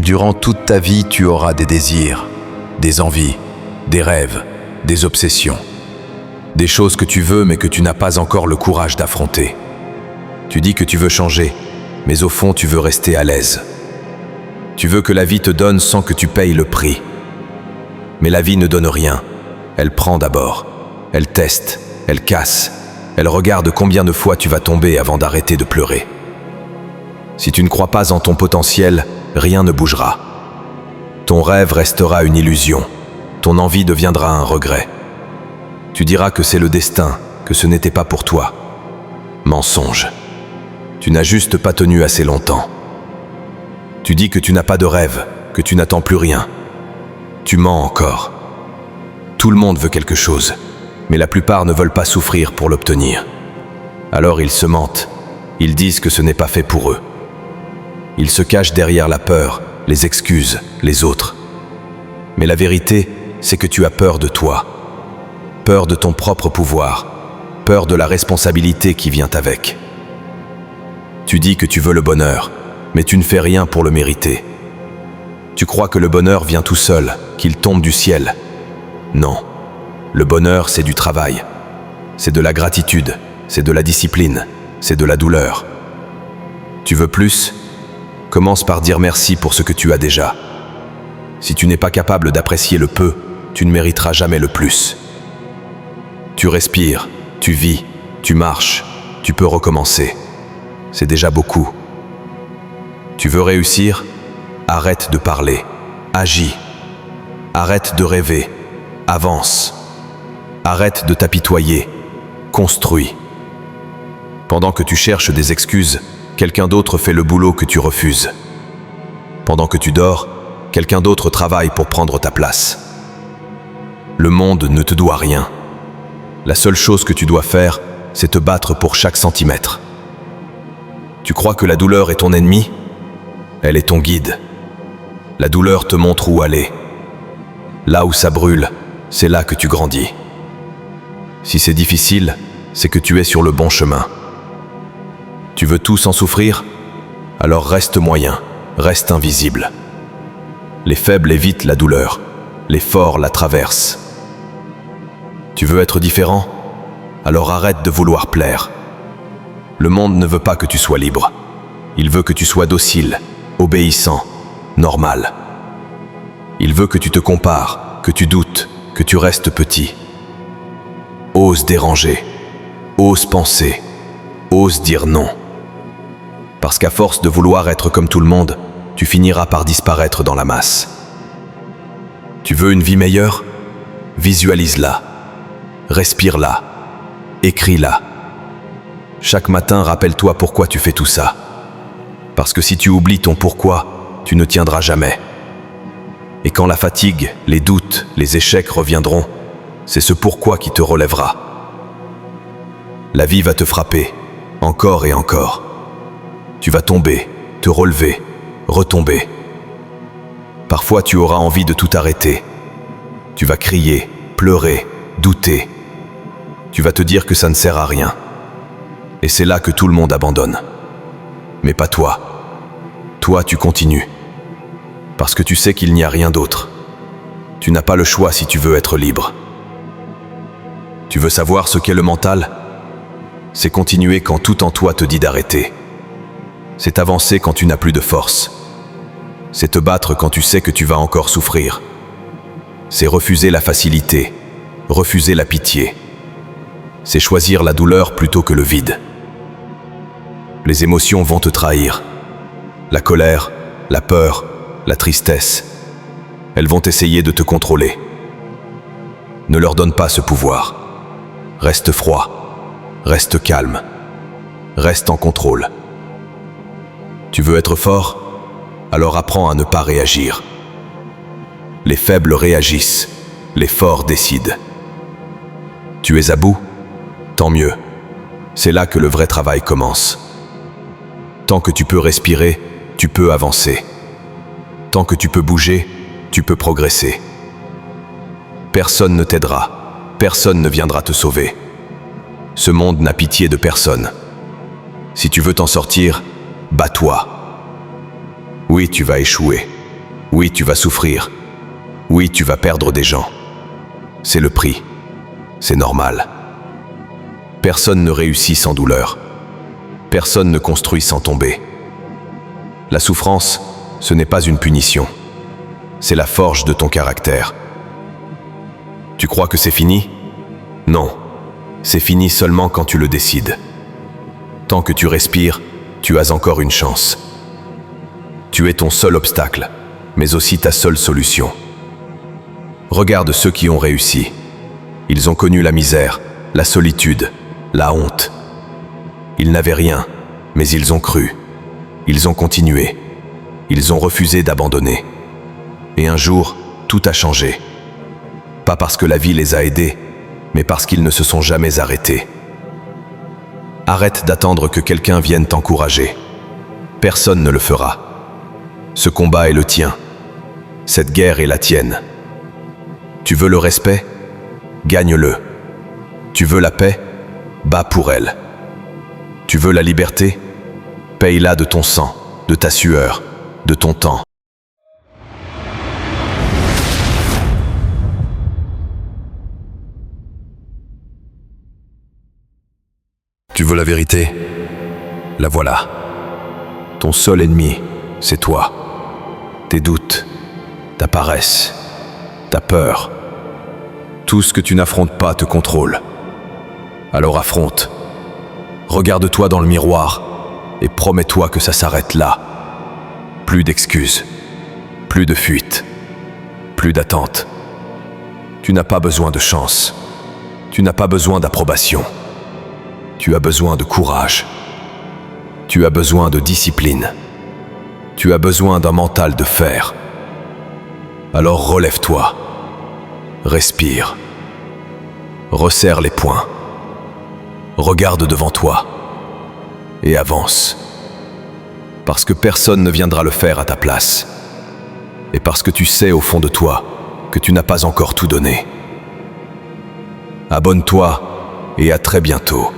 Durant toute ta vie, tu auras des désirs, des envies, des rêves, des obsessions. Des choses que tu veux mais que tu n'as pas encore le courage d'affronter. Tu dis que tu veux changer, mais au fond tu veux rester à l'aise. Tu veux que la vie te donne sans que tu payes le prix. Mais la vie ne donne rien. Elle prend d'abord. Elle teste, elle casse. Elle regarde combien de fois tu vas tomber avant d'arrêter de pleurer. Si tu ne crois pas en ton potentiel, rien ne bougera. Ton rêve restera une illusion. Ton envie deviendra un regret. Tu diras que c'est le destin, que ce n'était pas pour toi. Mensonge. Tu n'as juste pas tenu assez longtemps. Tu dis que tu n'as pas de rêve, que tu n'attends plus rien. Tu mens encore. Tout le monde veut quelque chose, mais la plupart ne veulent pas souffrir pour l'obtenir. Alors ils se mentent. Ils disent que ce n'est pas fait pour eux. Ils se cachent derrière la peur, les excuses, les autres. Mais la vérité, c'est que tu as peur de toi. Peur de ton propre pouvoir. Peur de la responsabilité qui vient avec. Tu dis que tu veux le bonheur, mais tu ne fais rien pour le mériter. Tu crois que le bonheur vient tout seul, qu'il tombe du ciel. Non. Le bonheur, c'est du travail. C'est de la gratitude, c'est de la discipline, c'est de la douleur. Tu veux plus ? Commence par dire merci pour ce que tu as déjà. Si tu n'es pas capable d'apprécier le peu, tu ne mériteras jamais le plus. Tu respires, tu vis, tu marches, tu peux recommencer. C'est déjà beaucoup. Tu veux réussir ? Arrête de parler, agis. Arrête de rêver, avance. Arrête de t'apitoyer, construis. Pendant que tu cherches des excuses, quelqu'un d'autre fait le boulot que tu refuses. Pendant que tu dors, quelqu'un d'autre travaille pour prendre ta place. Le monde ne te doit rien. La seule chose que tu dois faire, c'est te battre pour chaque centimètre. Tu crois que la douleur est ton ennemi ? Elle est ton guide. La douleur te montre où aller. Là où ça brûle, c'est là que tu grandis. Si c'est difficile, c'est que tu es sur le bon chemin. Tu veux tout sans souffrir ? Alors reste moyen, reste invisible. Les faibles évitent la douleur, les forts la traversent. Tu veux être différent ? Alors arrête de vouloir plaire. Le monde ne veut pas que tu sois libre. Il veut que tu sois docile, obéissant, normal. Il veut que tu te compares, que tu doutes, que tu restes petit. Ose déranger, ose penser, ose dire non. Parce qu'à force de vouloir être comme tout le monde, tu finiras par disparaître dans la masse. Tu veux une vie meilleure ? Visualise-la, respire-la, écris-la. Chaque matin, rappelle-toi pourquoi tu fais tout ça. Parce que si tu oublies ton pourquoi, tu ne tiendras jamais. Et quand la fatigue, les doutes, les échecs reviendront, c'est ce pourquoi qui te relèvera. La vie va te frapper, encore et encore. Tu vas tomber, te relever, retomber. Parfois tu auras envie de tout arrêter. Tu vas crier, pleurer, douter. Tu vas te dire que ça ne sert à rien. Et c'est là que tout le monde abandonne. Mais pas toi. Toi, tu continues. Parce que tu sais qu'il n'y a rien d'autre. Tu n'as pas le choix si tu veux être libre. Tu veux savoir ce qu'est le mental ? C'est continuer quand tout en toi te dit d'arrêter. C'est avancer quand tu n'as plus de force. C'est te battre quand tu sais que tu vas encore souffrir. C'est refuser la facilité, refuser la pitié. C'est choisir la douleur plutôt que le vide. Les émotions vont te trahir. La colère, la peur, la tristesse. Elles vont essayer de te contrôler. Ne leur donne pas ce pouvoir. Reste froid, reste calme, reste en contrôle. Tu veux être fort ? Alors apprends à ne pas réagir. Les faibles réagissent, les forts décident. Tu es à bout ? Tant mieux. C'est là que le vrai travail commence. Tant que tu peux respirer, tu peux avancer. Tant que tu peux bouger, tu peux progresser. Personne ne t'aidera, personne ne viendra te sauver. Ce monde n'a pitié de personne. Si tu veux t'en sortir, bats-toi. Oui, tu vas échouer. Oui, tu vas souffrir. Oui, tu vas perdre des gens. C'est le prix. C'est normal. Personne ne réussit sans douleur. Personne ne construit sans tomber. La souffrance, ce n'est pas une punition. C'est la forge de ton caractère. Tu crois que c'est fini? Non. C'est fini seulement quand tu le décides. Tant que tu respires, tu as encore une chance. Tu es ton seul obstacle, mais aussi ta seule solution. Regarde ceux qui ont réussi. Ils ont connu la misère, la solitude, la honte. Ils n'avaient rien, mais ils ont cru. Ils ont continué. Ils ont refusé d'abandonner. Et un jour, tout a changé. Pas parce que la vie les a aidés, mais parce qu'ils ne se sont jamais arrêtés. Arrête d'attendre que quelqu'un vienne t'encourager. Personne ne le fera. Ce combat est le tien. Cette guerre est la tienne. Tu veux le respect? Gagne-le. Tu veux la paix? Bats pour elle. Tu veux la liberté? Paye-la de ton sang, de ta sueur, de ton temps. Tu veux la vérité? La voilà. Ton seul ennemi, c'est toi. Tes doutes, ta paresse, ta peur. Tout ce que tu n'affrontes pas te contrôle. Alors affronte. Regarde-toi dans le miroir et promets-toi que ça s'arrête là. Plus d'excuses, plus de fuite, plus d'attente. Tu n'as pas besoin de chance. Tu n'as pas besoin d'approbation. Tu as besoin de courage. Tu as besoin de discipline. Tu as besoin d'un mental de fer. Alors relève-toi. Respire. Resserre les poings. Regarde devant toi. Et avance. Parce que personne ne viendra le faire à ta place. Et parce que tu sais au fond de toi que tu n'as pas encore tout donné. Abonne-toi et à très bientôt.